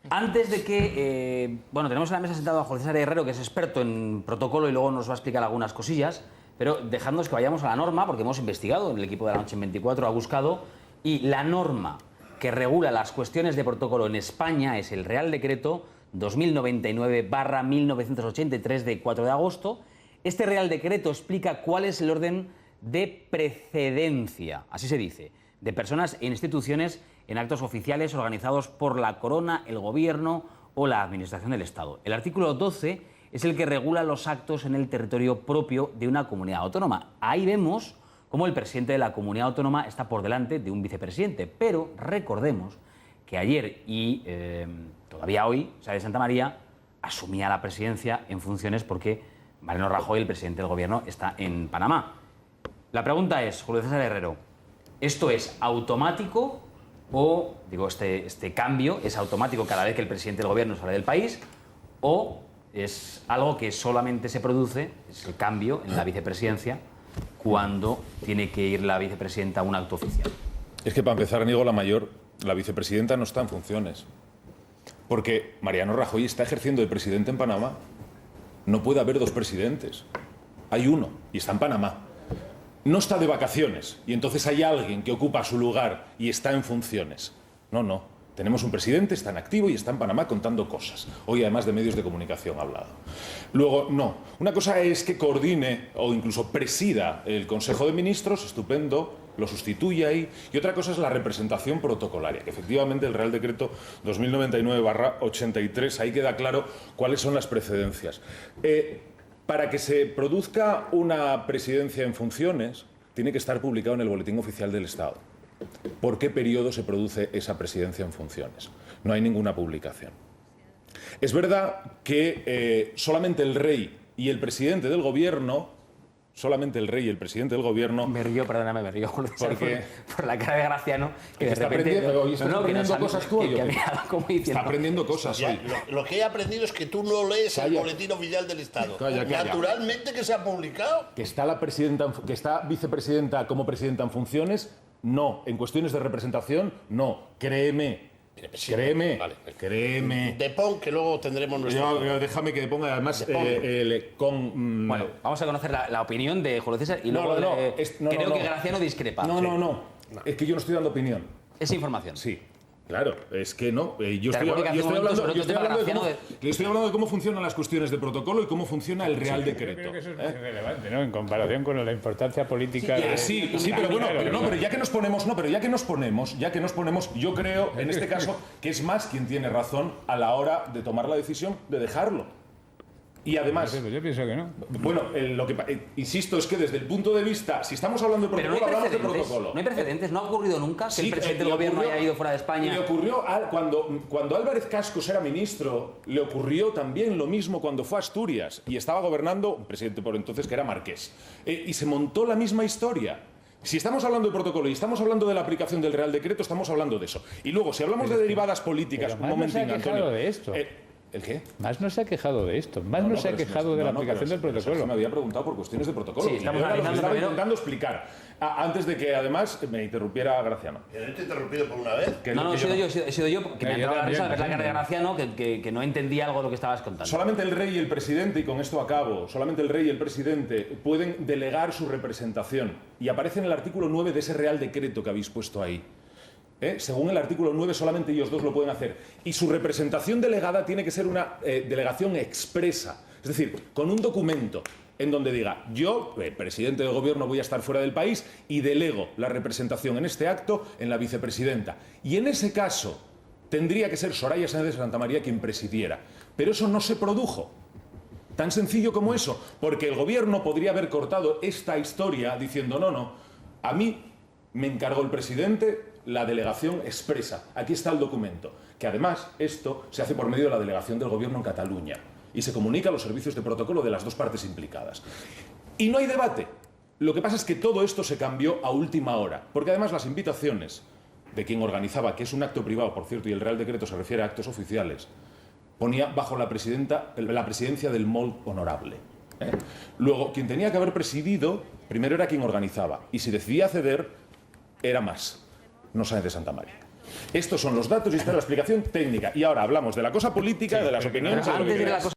Antes de que... bueno, tenemos en la mesa sentado a Julio César Herrero, que es experto en protocolo y luego nos va a explicar algunas cosillas, pero dejadnos que vayamos a la norma, porque hemos investigado, el equipo de la noche en 24 ha buscado, y la norma que regula las cuestiones de protocolo en España es el Real Decreto 2099/1983 de 4 de agosto. Este Real Decreto explica cuál es el orden de precedencia, así se dice, de personas e instituciones en actos oficiales organizados por la Corona, el Gobierno o la Administración del Estado. El artículo 12 es el que regula los actos en el territorio propio de una comunidad autónoma. Ahí vemos cómo el presidente de la comunidad autónoma está por delante de un vicepresidente, pero recordemos que ayer y todavía hoy, Sáenz de Santamaría asumía la presidencia en funciones porque Mariano Rajoy, el presidente del Gobierno, está en Panamá. La pregunta es, Julio César Herrero, ¿esto es automático o, digo, este cambio es automático cada vez que el presidente del Gobierno sale del país o es algo que solamente se produce, es el cambio en la vicepresidencia, cuando tiene que ir la vicepresidenta a un acto oficial? Es que para empezar, Aníbal Lamayor, la vicepresidenta no está en funciones. Porque Mariano Rajoy está ejerciendo de presidente en Panamá. No puede haber dos presidentes. Hay uno y está en Panamá. No está de vacaciones y entonces hay alguien que ocupa su lugar y está en funciones. No, no. Tenemos un presidente, está en activo y está en Panamá contando cosas. Hoy, además de medios de comunicación, ha hablado. Luego, no. Una cosa es que coordine o incluso presida el Consejo de Ministros, estupendo, lo sustituye ahí. Y otra cosa es la representación protocolaria, que efectivamente el Real Decreto 2099/83, ahí queda claro cuáles son las precedencias. Para que se produzca una presidencia en funciones, tiene que estar publicado en el Boletín Oficial del Estado. ¿Por qué periodo se produce esa presidencia en funciones? No hay ninguna publicación. Es verdad que solamente el rey y el presidente del Gobierno, Me río, perdóname, me río, Julio César, porque por la cara de Graciano, que de está repente... aprendiendo cosas tú, que ha mirado como diciendo, está aprendiendo cosas hoy. Lo que he aprendido es que tú no lees el Boletín Oficial del Estado. Calla. Naturalmente que se ha publicado. Que está la presidenta, que está vicepresidenta como presidenta en funciones, no. En cuestiones de representación, no. Créeme. Vale. Créeme. Depón, que luego tendremos nuestro... Déjame que ponga además Bueno, vamos a conocer la opinión de Julio César y luego creo que Graciano discrepa. No. Es que yo no estoy dando opinión. Es información. Sí. Claro, es que no. Yo Te estoy recuerdo que hace un momento sobre otro tema estoy hablando de cómo funcionan las cuestiones de protocolo y cómo funciona el Real Decreto. Creo que eso es muy relevante, ¿no? En comparación con la importancia política. Sí, pero bueno, pero ya que nos ponemos, yo creo, en este caso, que es más quien tiene razón a la hora de tomar la decisión de dejarlo. Y además, yo pienso que no. Bueno, insisto, es que desde el punto de vista, si estamos hablando de protocolo, hablamos de protocolo. No hay precedentes, no ha ocurrido nunca que el presidente del Gobierno haya ido fuera de España. Le ocurrió cuando Álvarez Cascos era ministro, le ocurrió también lo mismo cuando fue a Asturias y estaba gobernando un presidente por entonces que era Marqués. Y se montó la misma historia. Si estamos hablando de protocolo y estamos hablando de la aplicación del Real Decreto, estamos hablando de eso. Y luego, si hablamos de derivadas políticas, un momentín, Antonio. De esto. ¿El qué? Más no se ha quejado de esto, no se ha quejado de la aplicación del protocolo. Me había preguntado por cuestiones de protocolo. Sí, estamos analizando intentando explicar. Antes de que además me interrumpiera Graciano. ¿Que no te he interrumpido por una vez? No, he sido yo, que me ha entrado la risa ver la cara de Graciano, que no entendía algo de lo que estabas contando. Solamente el rey y el presidente, y con esto acabo, solamente el rey y el presidente pueden delegar su representación. Y aparece en el artículo 9 de ese Real Decreto que habéis puesto ahí. Según el artículo 9, solamente ellos dos lo pueden hacer. Y su representación delegada tiene que ser una delegación expresa. Es decir, con un documento en donde diga, yo, presidente del Gobierno, voy a estar fuera del país y delego la representación en este acto en la vicepresidenta. Y en ese caso, tendría que ser Soraya Sáenz de Santamaría quien presidiera. Pero eso no se produjo. Tan sencillo como eso. Porque el Gobierno podría haber cortado esta historia diciendo, no, a mí me encargó el presidente la delegación expresa. Aquí está el documento. Que además esto se hace por medio de la delegación del Gobierno en Cataluña y se comunica a los servicios de protocolo de las dos partes implicadas. Y no hay debate. Lo que pasa es que todo esto se cambió a última hora, porque además las invitaciones de quien organizaba, que es un acto privado, por cierto, y el Real Decreto se refiere a actos oficiales, ponía bajo la presidencia del MOL honorable. Luego, quien tenía que haber presidido, primero era quien organizaba, y si decidía ceder, era más. No Sáenz de Santamaría. Estos son los datos y esta es la explicación técnica. Y ahora hablamos de la cosa política, de las opiniones... Antes de la cosa